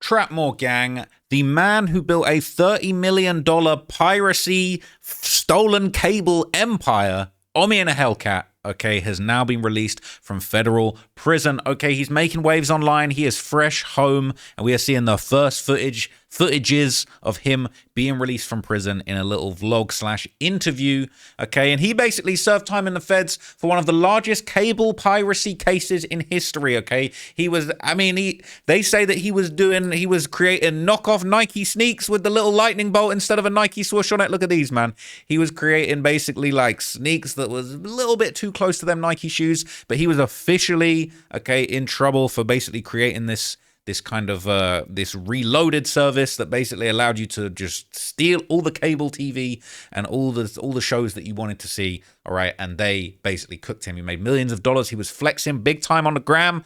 Trapmore gang, the man who built a $30 million piracy stolen cable empire, Omi and a Hellcat, okay, has now been released from federal prison. Okay, he's making waves online. He is fresh home, and we are seeing the first footages of him being released from prison in a little vlog / interview. Okay, and he basically served time in the feds for one of the largest cable piracy cases in history. Okay, they say that he was creating knockoff Nike sneaks with the little lightning bolt instead of a Nike swoosh on it. Look at these, man. He was creating basically like sneaks that was a little bit too close to them Nike shoes, but he was officially, okay, in trouble for basically creating this kind of this reloaded service that basically allowed you to just steal all the cable TV and all the shows that you wanted to see. All right, and they basically cooked him. He made millions of dollars. He was flexing big time on the gram.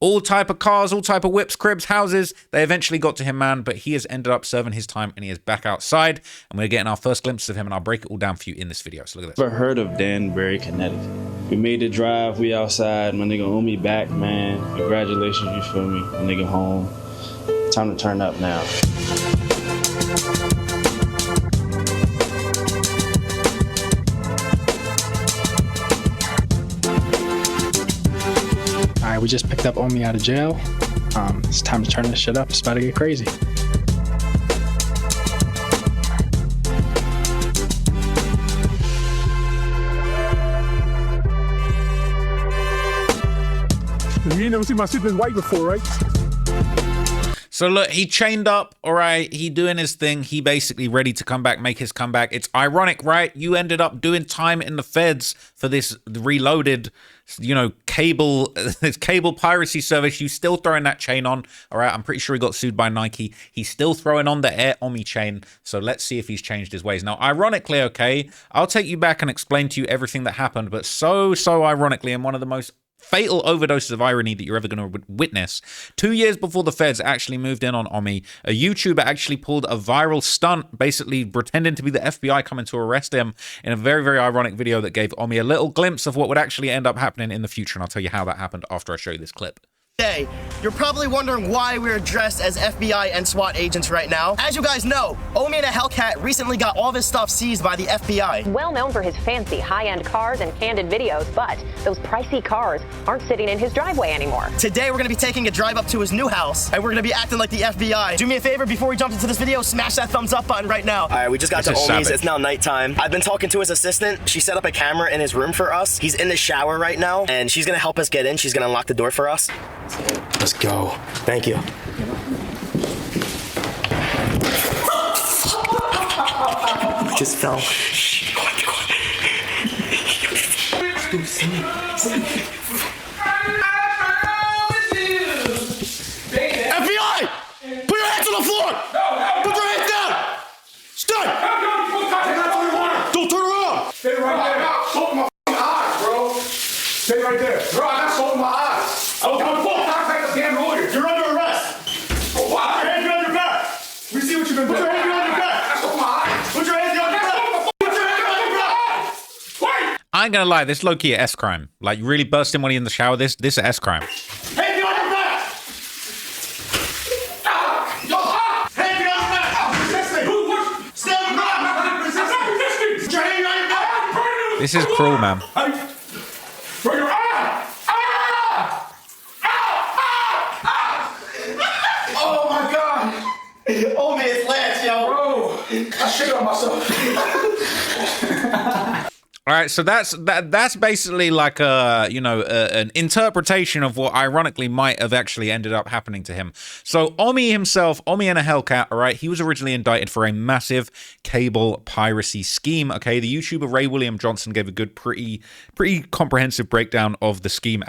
All type of cars, all type of whips, cribs, houses. They eventually got to him, man, but he has ended up serving his time and he is back outside. And we're getting our first glimpses of him, and I'll break it all down for you in this video. So look at this. Ever heard of Danbury, Connecticut? We made the drive, we outside, my nigga Omi back, man. Congratulations, you feel me? My nigga home. Time to turn up now. All right, we just picked up Omi out of jail. It's time to turn this shit up. It's about to get crazy. You ain't never seen my shit this white before, right? So look, he chained up, all right, he doing his thing. He basically ready to come back, make his comeback. It's ironic, right? You ended up doing time in the feds for this reloaded, this cable piracy service. You still throwing that chain on, all right? I'm pretty sure he got sued by Nike. He's still throwing on the Air Omi chain. So let's see if he's changed his ways. Now, ironically, okay, I'll take you back and explain to you everything that happened, but so ironically, in one of the most fatal overdoses of irony that you're ever going to witness. 2 years before the feds actually moved in on Omi, a YouTuber actually pulled a viral stunt, basically pretending to be the FBI coming to arrest him in a very, very ironic video that gave Omi a little glimpse of what would actually end up happening in the future. And I'll tell you how that happened after I show you this clip. Hey, you're probably wondering why we're dressed as FBI and SWAT agents right now. As you guys know, Omi and a Hellcat recently got all of his stuff seized by the FBI. Well known for his fancy high-end cars and candid videos, but those pricey cars aren't sitting in his driveway anymore. Today we're gonna be taking a drive up to his new house, and we're gonna be acting like the FBI. Do me a favor before we jump into this video, smash that thumbs up button right now. All right, we just got to Omi's. It's now nighttime. I've been talking to his assistant. She set up a camera in his room for us. He's in the shower right now, and she's gonna help us get in. She's gonna unlock the door for us. Let's go. Thank you. We just fell. Shh, go on. FBI! Put your hands on the floor! Put your hands down! Stop! Don't turn around! Stay right there. Soap in my eyes, bro. Stay right there. Bro, I got soap in my eyes. I don't contact the damn lawyer. You're under arrest. Oh, wow. Put your hands behind your back. We see what you've been doing. Put your hands behind your back. That's on my eyes. Put your hands behind your back. Put your hands behind your back. Wait. I ain't gonna lie, this low-key a S crime. Like, you really bursting when you're in the shower, this is a S crime. Hands behind your back. Hands behind your back. Resisting. Stay on the ground. Resisting. Put your hands behind your back. This is cruel, man. Bring your Oh my God! Oh man, it's Lance, yo. Bro, I shit on myself. All right, so that's basically like an interpretation of what ironically might have actually ended up happening to him. So Omi himself, Omi and a Hellcat, all right, he was originally indicted for a massive cable piracy scheme. Okay, the YouTuber Ray William Johnson gave a good, pretty comprehensive breakdown of the scheme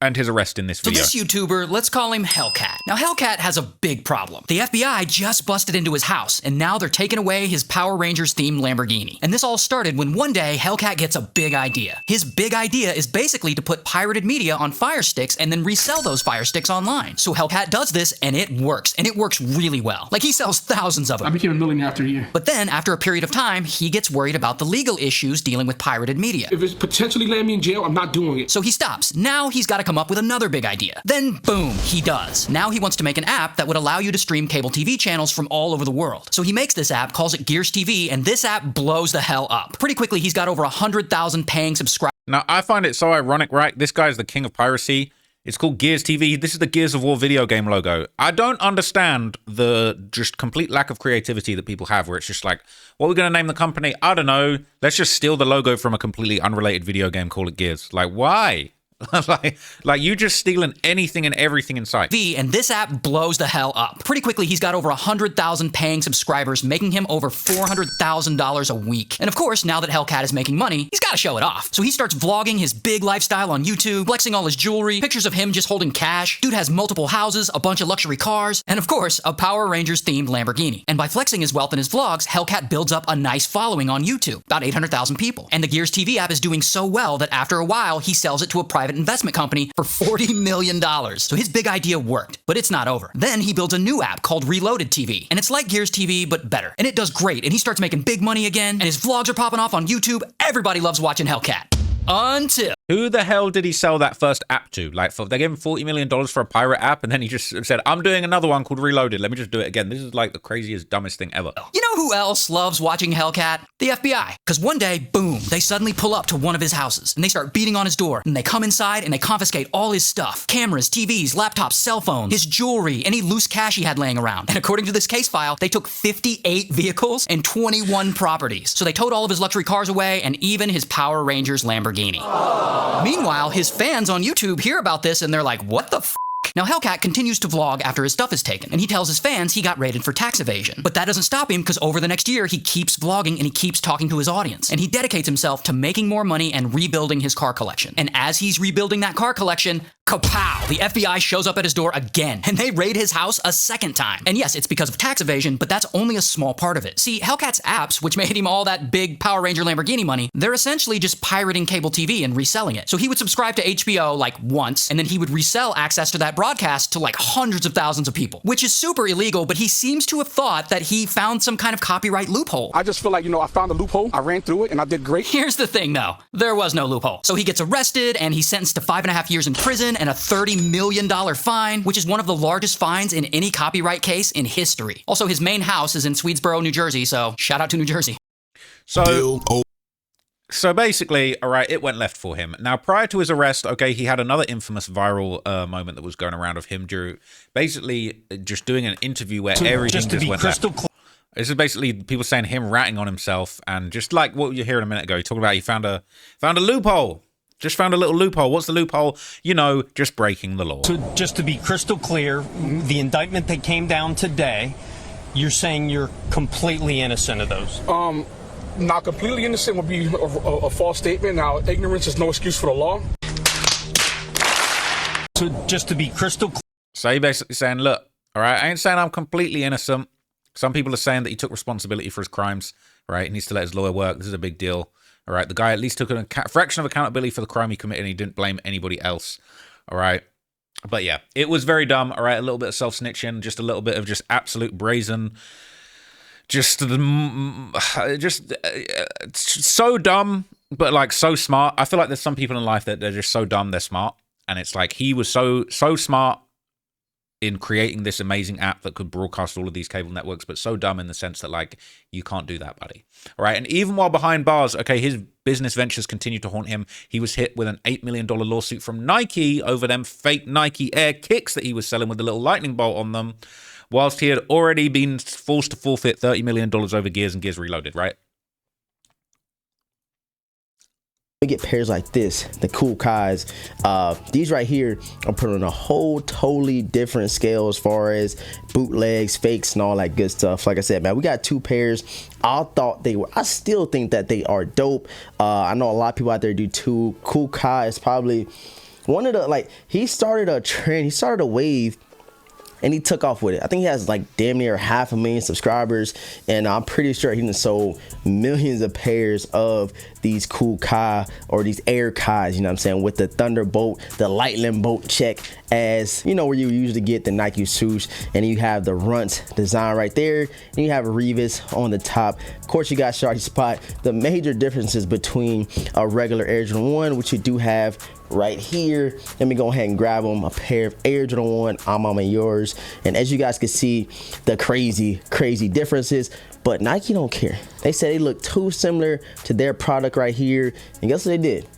and his arrest in this video. So this YouTuber, let's call him Hellcat. Now Hellcat has a big problem. The FBI just busted into his house, and now they're taking away his Power Rangers themed Lamborghini. And this all started when one day Hellcat gets a big idea. His big idea is basically to put pirated media on Fire Sticks and then resell those Fire Sticks online. So Hellcat does this, and it works really well. Like, he sells thousands of them. I became a millionaire after a year. But then, after a period of time, he gets worried about the legal issues dealing with pirated media. If it's potentially land me in jail, I'm not doing it. So he stops. Now he's got to come up with another big idea. Then boom, he does. Now he wants to make an app that would allow you to stream cable TV channels from all over the world. So he makes this app, calls it Gears TV, and this app blows the hell up. Pretty quickly, he's got over 100,000 paying subscribers. Now, I find it so ironic, right? This guy's the king of piracy. It's called Gears TV. This is the Gears of War video game logo. I don't understand the just complete lack of creativity that people have, where it's just like, what are we going to name the company? I don't know. Let's just steal the logo from a completely unrelated video game, call it Gears. Like, why? like you just stealing anything and everything in sight. And this app blows the hell up. Pretty quickly, he's got over 100,000 paying subscribers, making him over $400,000 a week. And of course, now that Hellcat is making money, he's got to show it off. So he starts vlogging his big lifestyle on YouTube, flexing all his jewelry, pictures of him just holding cash. Dude has multiple houses, a bunch of luxury cars, and of course, a Power Rangers themed Lamborghini. And by flexing his wealth in his vlogs, Hellcat builds up a nice following on YouTube, about 800,000 people. And the Gears TV app is doing so well that after a while, he sells it to a private investment company for $40 million. So his big idea worked, but it's not over. Then he builds a new app called Reloaded TV, and it's like Gears TV, but better. And it does great, and he starts making big money again, and his vlogs are popping off on YouTube. Everybody loves watching Hellcat. Until... Who the hell did he sell that first app to? Like, they gave him $40 million for a pirate app, and then he just said, I'm doing another one called Reloaded. Let me just do it again. This is like the craziest, dumbest thing ever. You know who else loves watching Hellcat? The FBI. Because one day, boom, they suddenly pull up to one of his houses, and they start beating on his door, and they come inside, and they confiscate all his stuff. Cameras, TVs, laptops, cell phones, his jewelry, any loose cash he had laying around. And according to this case file, they took 58 vehicles and 21 properties. So they towed all of his luxury cars away, and even his Power Rangers Lamborghini. Meanwhile, his fans on YouTube hear about this and they're like, what the f***? Now, Hellcat continues to vlog after his stuff is taken, and he tells his fans he got raided for tax evasion. But that doesn't stop him, because over the next year, he keeps vlogging and he keeps talking to his audience. And he dedicates himself to making more money and rebuilding his car collection. And as he's rebuilding that car collection, kapow! The FBI shows up at his door again, and they raid his house a second time. And yes, it's because of tax evasion, but that's only a small part of it. See, Hellcat's apps, which made him all that big Power Ranger Lamborghini money, they're essentially just pirating cable TV and reselling it. So he would subscribe to HBO like once, and then he would resell access to that broadcast to like hundreds of thousands of people, which is super illegal, but he seems to have thought that he found some kind of copyright loophole. I just feel like, I found a loophole. I ran through it and I did great. Here's the thing though, there was no loophole. So he gets arrested and he's sentenced to 5.5 years in prison and a $30 million fine, which is one of the largest fines in any copyright case in history. Also, his main house is in Swedesboro, New Jersey, so shout out to New Jersey. So basically, all right, it went left for him. Now, prior to his arrest, okay, he had another infamous viral moment that was going around of him basically just doing an interview where everything just went left. This is basically people saying him ratting on himself, and just like what you heard a minute ago, he talked about he found a loophole. Just found a little loophole. What's the loophole? Just breaking the law. So just to be crystal clear, the indictment that came down today, you're saying you're completely innocent of those? Not completely innocent would be a false statement. Now, ignorance is no excuse for the law. So just to be crystal clear. So he basically saying, look, all right, I ain't saying I'm completely innocent. Some people are saying that he took responsibility for his crimes, right? He needs to let his lawyer work. This is a big deal. All right, the guy at least took a fraction of accountability for the crime he committed, and he didn't blame anybody else. All right. But yeah, it was very dumb. All right, a little bit of self-snitching, just a little bit of just absolute brazen, just so dumb, but like so smart. I feel like there's some people in life that they're just so dumb, they're smart. And it's like he was so smart in creating this amazing app that could broadcast all of these cable networks, but so dumb in the sense that, like, you can't do that, buddy. All right, and even while behind bars, okay, his business ventures continue to haunt him. He was hit with an $8 million lawsuit from Nike over them fake Nike Air Kicks that he was selling with a little lightning bolt on them, whilst he had already been forced to forfeit $30 million over Gears and Gears Reloaded, right? We get pairs like this, the cool Kais. These right here are put on a whole totally different scale as far as bootlegs, fakes, and all that good stuff. Like I said, man, we got two pairs. I still think that they are dope. I know a lot of people out there do too. Cool Kai is probably one of the, he started a trend, he started a wave, and he took off with it. I think he has like damn near 500,000 subscribers, and I'm pretty sure he done sold millions of pairs of these cool Kai or these Air Kais, you know what I'm saying, with the Thunderbolt, the Lightning Bolt check, as you know, where you usually get the Nike swoosh, and you have the Runt design right there, and you have Revis on the top. Of course, you got Shorty Spot. The major differences between a regular Air Jordan 1, which you do have right here. Let me go ahead and grab them. A pair of Air Jordan 1, I'm on yours. And as you guys can see, the crazy differences. But Nike don't care. They said they look too similar to their product right here. And guess what they did?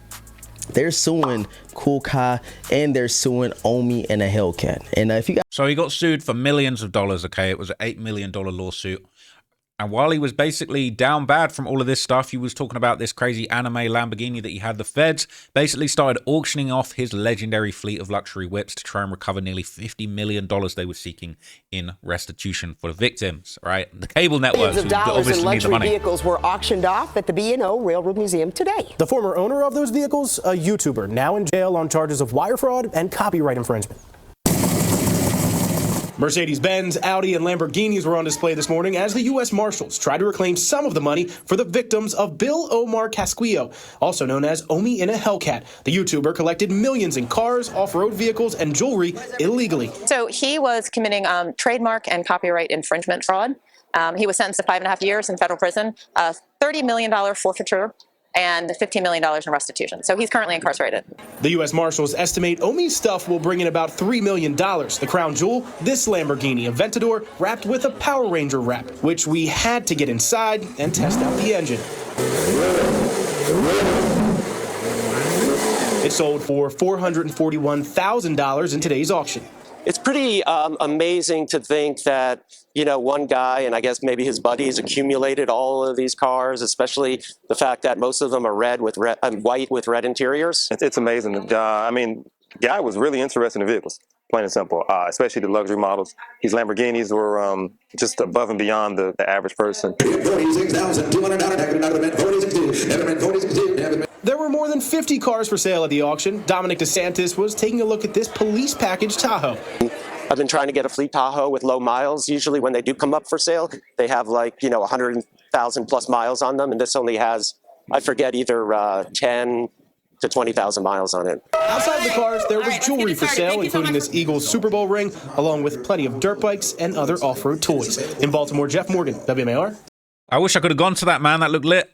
They're suing Cool Kai and they're suing Omi and a Hellcat. And if you guys... So he got sued for millions of dollars, okay? It was an $8 million lawsuit. And while he was basically down bad from all of this stuff, he was talking about this crazy anime Lamborghini that he had. The feds basically started auctioning off his legendary fleet of luxury whips to try and recover nearly $50 million they were seeking in restitution for the victims, right? The cable networks Millions of dollars obviously in need the luxury money. vehicles were auctioned off at the B&O Railroad Museum today. The former owner of those vehicles, a YouTuber, now in jail on charges of wire fraud and copyright infringement. Mercedes-Benz, Audi, and Lamborghinis were on display this morning as the U.S. Marshals tried to reclaim some of the money for the victims of Bill Omar Casquillo, also known as Omi in a Hellcat. The YouTuber collected millions in cars, off-road vehicles, and jewelry illegally. So he was committing trademark and copyright infringement fraud. He was sentenced to 5.5 years in federal prison, $30 million forfeiture, and $15 million in restitution. So he's currently incarcerated. The U.S. Marshals estimate Omi's stuff will bring in about $3 million. The crown jewel, this Lamborghini Aventador, wrapped with a Power Ranger wrap, which we had to get inside and test out the engine. It sold for $441,000 in today's auction. It's pretty amazing to think that, you know, one guy and I guess maybe his buddies accumulated all of these cars, especially the fact that most of them are white with red interiors. It's amazing. I mean, the guy was really interested in vehicles, plain and simple, especially the luxury models. These Lamborghinis were just above and beyond the average person. There were more than 50 cars for sale at the auction. Dominic DeSantis was taking a look at this police package Tahoe. I've been trying to get a fleet Tahoe with low miles. Usually when they do come up for sale, they have like, 100,000 plus miles on them. And this only has, I forget, either 10 to 20,000 miles on it. Outside of the cars, there was jewelry for sale, including this Eagles Super Bowl ring, along with plenty of dirt bikes and other off-road toys. In Baltimore, Jeff Morgan, WMAR. I wish I could have gone to that, man. That looked lit.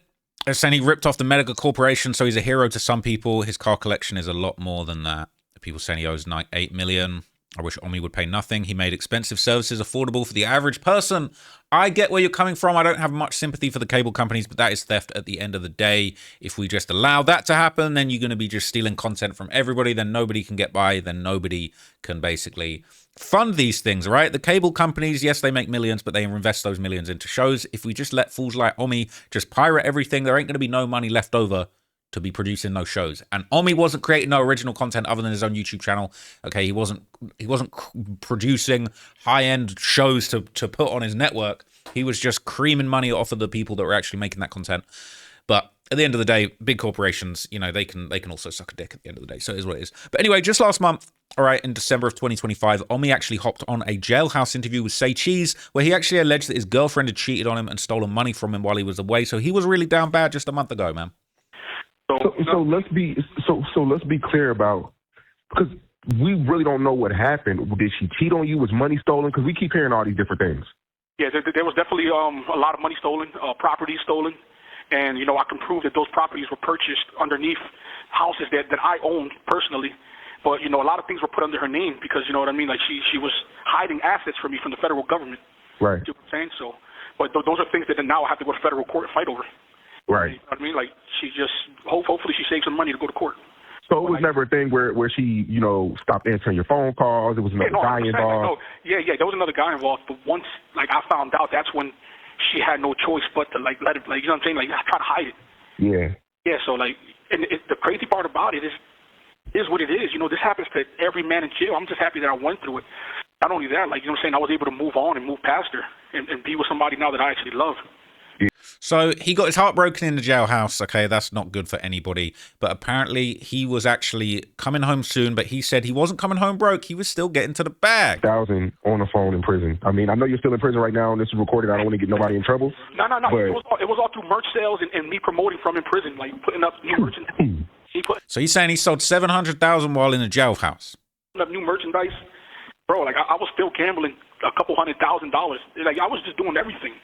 They're saying he ripped off the mega corporation, so he's a hero to some people. His car collection is a lot more than that. People saying he owes $8 million. I wish Omi would pay nothing. He made expensive services affordable for the average person. I get where you're coming from. I don't have much sympathy for the cable companies, but that is theft at the end of the day. If we just allow that to happen, then you're going to be just stealing content from everybody. Then nobody can get by. Then nobody can basically fund these things, right? The cable companies, yes, they make millions, but they invest those millions into shows. If we just let fools like Omi just pirate everything, there ain't going to be no money left over to be producing those shows. And Omi wasn't creating no original content other than his own YouTube channel. Okay, he wasn't producing high-end shows to put on his network. He was just creaming money off of the people that were actually making that content. But at the end of the day, big corporations, they can also suck a dick at the end of the day. So it is what it is. But anyway, just last month, all right, in December of 2025, Omi actually hopped on a Jailhouse interview with Say Cheese, where he actually alleged that his girlfriend had cheated on him and stolen money from him while he was away. So he was really down bad just a month ago, man. So let's be clear about, because we really don't know what happened. Did she cheat on you? Was money stolen? Because we keep hearing all these different things. Yeah, there was definitely a lot of money stolen, property stolen, and I can prove that those properties were purchased underneath houses that I owned personally. But a lot of things were put under her name because you know what I mean. Like she was hiding assets from me from the federal government. Right. You know what I'm saying? So, but those are things that now I have to go to federal court and fight over. Right. You know what I mean? Like she just hopefully she saves some money to go to court. So it was never a thing where she stopped answering your phone calls. It was another guy involved. Yeah, there was another guy involved. But once I found out, that's when she had no choice but to let it. You know what I'm saying? Like I try to hide it. Yeah. Yeah. So and the crazy part about it is what it is. This happens to every man in jail. I'm just happy that I went through it. Not only that, you know what I'm saying, I was able to move on and move past her and be with somebody now that I actually love. So he got his heart broken in the jailhouse. Okay, that's not good for anybody. But apparently he was actually coming home soon. But he said he wasn't coming home broke. He was still getting to the bag. 1,000 on the phone in prison. I mean, I know you're still in prison right now, and this is recorded. I don't want to get nobody in trouble. No. It was all through merch sales and me promoting from in prison, like putting up new merchandise. So he's saying he sold $700,000 while in the jailhouse. Putting up new merchandise, bro. Like I was still gambling a couple $100,000. Like I was just doing everything.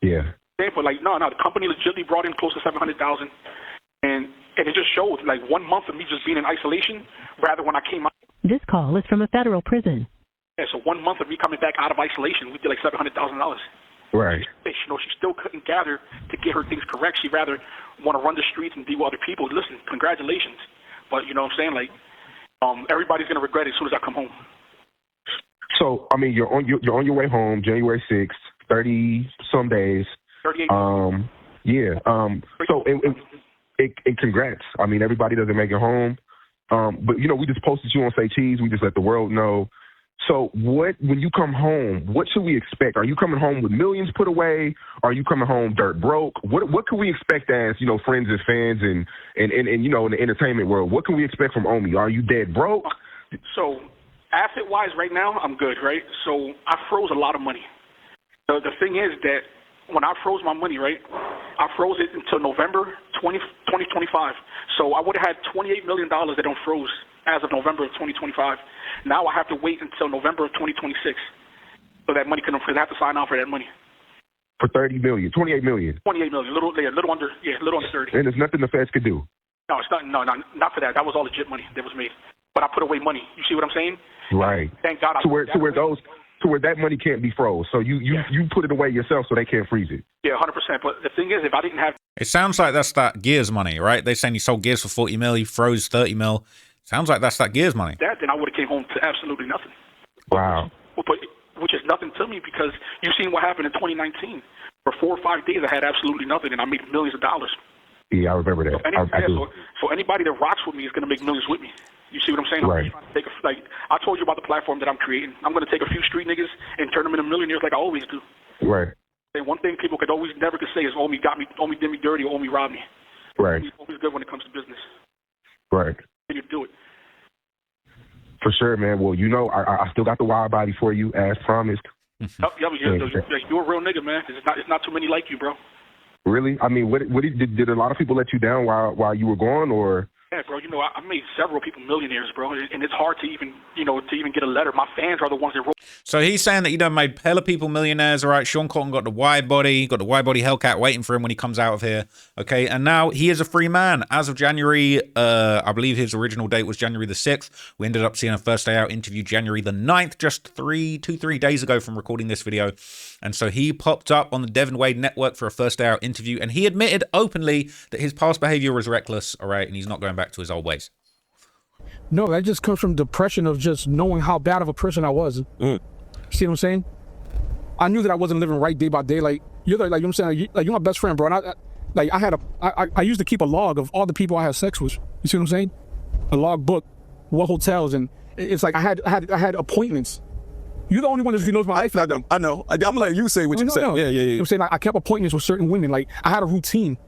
Yeah. But no, the company legitimately brought in close to $700,000. And it just showed, like, 1 month of me just being in isolation, rather when I came out. This call is from a federal prison. Yeah, so 1 month of me coming back out of isolation, we did like $700,000. Right. You know, she still couldn't gather to get her things correct. She'd rather want to run the streets and be with other people. Listen, congratulations. But, you know what I'm saying? Like, everybody's going to regret it as soon as I come home. So, I mean, you're on your way home, January 6th, 30-some days. 38. Yeah. So, and congrats. I mean, everybody doesn't make it home. But, you know, we just posted you on Say Cheese. We just let the world know. So when you come home, what should we expect? Are you coming home with millions put away? Are you coming home dirt broke? What can we expect as, you know, friends and fans and you know, in the entertainment world? What can we expect from Omi? Are you dead broke? So asset-wise right now, I'm good, right? So I froze a lot of money. The thing is that when I froze my money, right, I froze it until November 2025. So I would have had $28 million that don't froze as of November of 2025. Now I have to wait until November of 2026 so that money can, because I have to sign off for that money. For $30 million, $28 million. 28 million, little under 30. And there's nothing the feds could do. No, it's not. No, not for that. That was all legit money that was made. But I put away money. You see what I'm saying? Right. Thank God. To where that money can't be froze. So you put it away yourself so they can't freeze it. Yeah, 100%. But the thing is, if I didn't have, it sounds like that's that Gears money, right? They're saying you sold Gears for 40 mil, you froze 30 mil. Sounds like that's that Gears money. That, then I would have came home to absolutely nothing. Wow. But which is nothing to me because you've seen what happened in 2019. For 4 or 5 days, I had absolutely nothing, and I made millions of dollars. Yeah, I remember that. So anybody that rocks with me is going to make millions with me. You see what I'm saying? Right. I'm trying to take I told you about the platform that I'm creating. I'm going to take a few street niggas and turn them into millionaires like I always do. Right. And one thing people never could say is Omi got me, Omi did me dirty, or Omi robbed me. Right. Omi's always good when it comes to business. Right. And you do it. For sure, man. Well, you know, I still got the wide body for you, as promised. You're a real nigga, man. It's not too many like you, bro. Really? I mean, did a lot of people let you down while you were gone, or? Yeah, bro. You know, I made several people millionaires, bro, and it's hard to even get a letter. My fans are the ones that wrote. So he's saying that you done made hella people millionaires, all right? Sean Cotton got the wide body Hellcat waiting for him when he comes out of here, okay? And now he is a free man. As of January, I believe his original date was January the 6th. We ended up seeing a first day out interview January the 9th, just 3 days ago from recording this video. And so he popped up on the Devin Wade network for a first day out interview, and he admitted openly that his past behavior was reckless, all right? And he's not going back to his old ways. No, that just comes from depression of just knowing how bad of a person I was. See what I'm saying? I knew that I wasn't living right day by day. Like you're like, you know what I'm saying? Like you're my best friend, bro. And I used to keep a log of all the people I had sex with. You see what I'm saying? A log book, what hotels, and it's like I had appointments. You're the only one that knows my life. I know. I'm gonna let you say what you say. Yeah. You know what I'm saying? I kept appointments with certain women. Like I had a routine.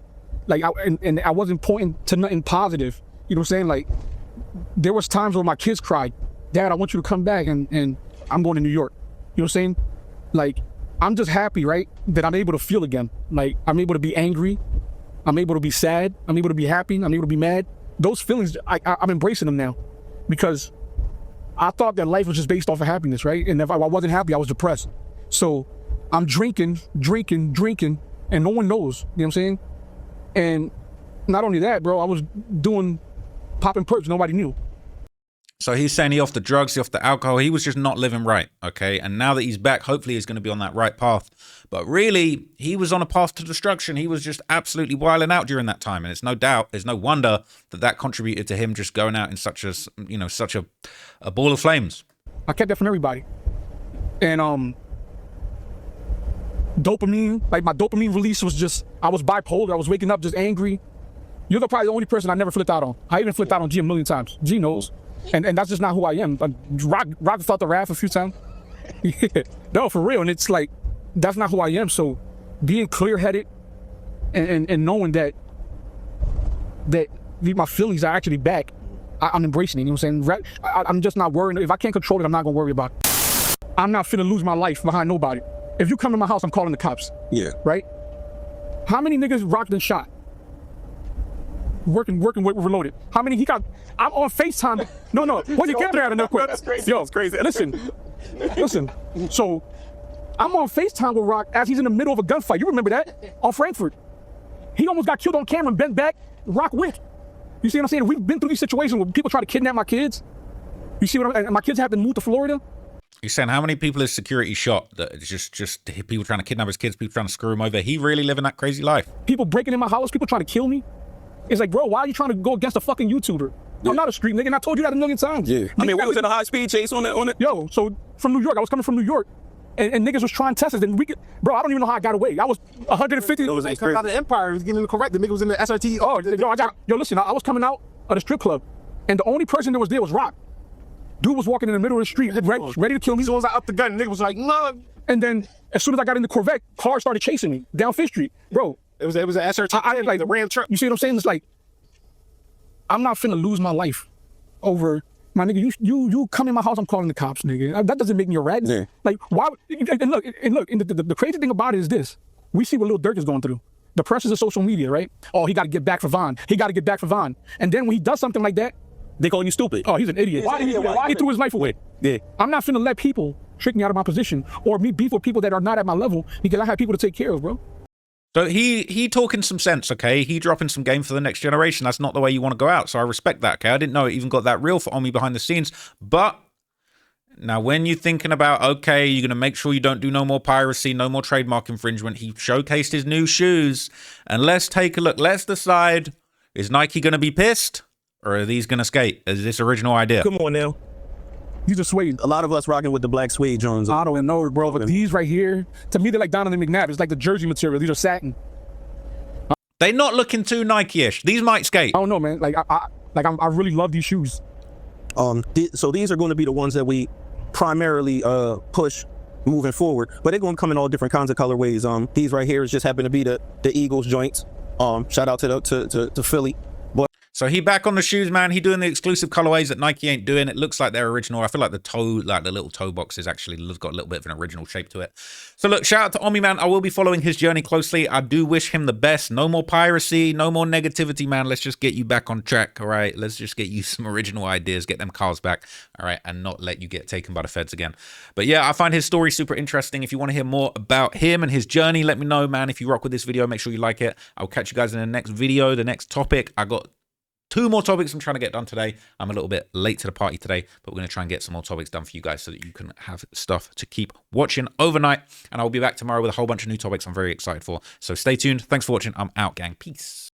Like and I wasn't pointing to nothing positive. You know what I'm saying? Like there was times where my kids cried, "Dad, I want you to come back," and I'm going to New York. You know what I'm saying? Like I'm just happy, right, that I'm able to feel again. Like I'm able to be angry, I'm able to be sad, I'm able to be happy, I'm able to be mad. Those feelings, I'm embracing them now, because I thought that life was just based off of happiness, right? And if I wasn't happy, I was depressed. So I'm drinking, and no one knows. You know what I'm saying? And not only that, bro, I was popping perks, nobody knew. So he's saying he off the drugs, he off the alcohol. He was just not living right, okay? And now that he's back, hopefully he's going to be on that right path. But really, he was on a path to destruction. He was just absolutely wilding out during that time. And it's no doubt, there's no wonder that contributed to him just going out in such a ball of flames. I kept that from everybody. And dopamine, like my dopamine release was just, I was bipolar. I was waking up just angry. You're probably the only person I never flipped out on. I even flipped out on G a million times. G knows. And that's just not who I am. Rock felt the wrath a few times. No, for real. And it's like, that's not who I am. So being clear-headed and knowing that my feelings are actually back, I'm embracing it. You know what I'm saying? I'm just not worrying. If I can't control it, I'm not going to worry about it. I'm not finna lose my life behind nobody. If you come to my house, I'm calling the cops. Yeah. Right? How many niggas Rock done shot? Working with Reloaded. How many he got? I'm on FaceTime. No. Put your camera out of there quick. That's crazy. Yo, that's crazy. Listen. So I'm on FaceTime with Rock as he's in the middle of a gunfight. You remember that? On Frankfurt. He almost got killed on camera and bent back. Rock went. You see what I'm saying? We've been through these situations where people try to kidnap my kids. You see what my kids have to move to Florida. You're saying how many people has security shot? That it's just people trying to kidnap his kids, people trying to screw him over. He really living that crazy life. People breaking in my house, people trying to kill me. It's like, bro, why are you trying to go against a fucking YouTuber? Yeah. I'm not a street nigga, and I told you that a million times. Yeah. I mean, what was in a high-speed chase on it? Yo, so from New York, I was coming from New York, and niggas was trying to test us. And bro, I don't even know how I got away. I was 150. It was coming out of the Empire, he was getting correct. The nigga was in the SRT. Oh, yo, listen, I was coming out of the strip club, and the only person that was there was Rock. Dude was walking in the middle of the street, ready to kill me. So as I upped the gun, the nigga was like, no. And then as soon as I got in the Corvette, cars started chasing me down Fifth Street. Bro, it was an SRT. I like the Ram truck. You see what I'm saying? It's like, I'm not finna lose my life over my nigga. You come in my house, I'm calling the cops, nigga. That doesn't make me a rat. Yeah. Like, why? And look, and the crazy thing about it is this: we see what Lil Durk is going through. The pressures of social media, right? Oh, he got to get back for Von. He got to get back for Von. And then when he does something like that, they call you stupid. Oh, he's an idiot. Why he threw his life away? Yeah. I'm not finna let people trick me out of my position or me beef with people that are not at my level because I have people to take care of, bro. So he talking some sense, okay? He dropping some game for the next generation. That's not the way you want to go out. So I respect that, okay? I didn't know it even got that real for Omi behind the scenes. But now when you're thinking about, okay, you're going to make sure you don't do no more piracy, no more trademark infringement. He showcased his new shoes. And let's take a look. Let's decide, is Nike going to be pissed? Or are these going to skate? Is this original idea? Come on now. These are suede. A lot of us rocking with the black suede Jones. I don't know, bro, but these right here, to me, they're like Donovan McNabb. It's like the jersey material. These are satin. They're not looking too Nike-ish. These might skate. I don't know, man. Like, I really love these shoes. So these are going to be the ones that we primarily push moving forward, but they're going to come in all different kinds of colorways. These right here is just happen to be the Eagles joints. Shout out to Philly. So he back on the shoes, man. He doing the exclusive colorways that Nike ain't doing. It looks like they're original. I feel like the little toe boxes actually got a little bit of an original shape to it. So look, shout out to Omi, man. I will be following his journey closely. I do wish him the best. No more piracy, no more negativity, man. Let's just get you back on track, all right? Let's just get you some original ideas, get them cars back, all right? And not let you get taken by the feds again. But yeah, I find his story super interesting. If you want to hear more about him and his journey, let me know, man. If you rock with this video, make sure you like it. I'll catch you guys in the next video, the next topic. I got 2 more topics I'm trying to get done today. I'm a little bit late to the party today, but we're going to try and get some more topics done for you guys so that you can have stuff to keep watching overnight. And I'll be back tomorrow with a whole bunch of new topics I'm very excited for. So stay tuned. Thanks for watching. I'm out, gang. Peace.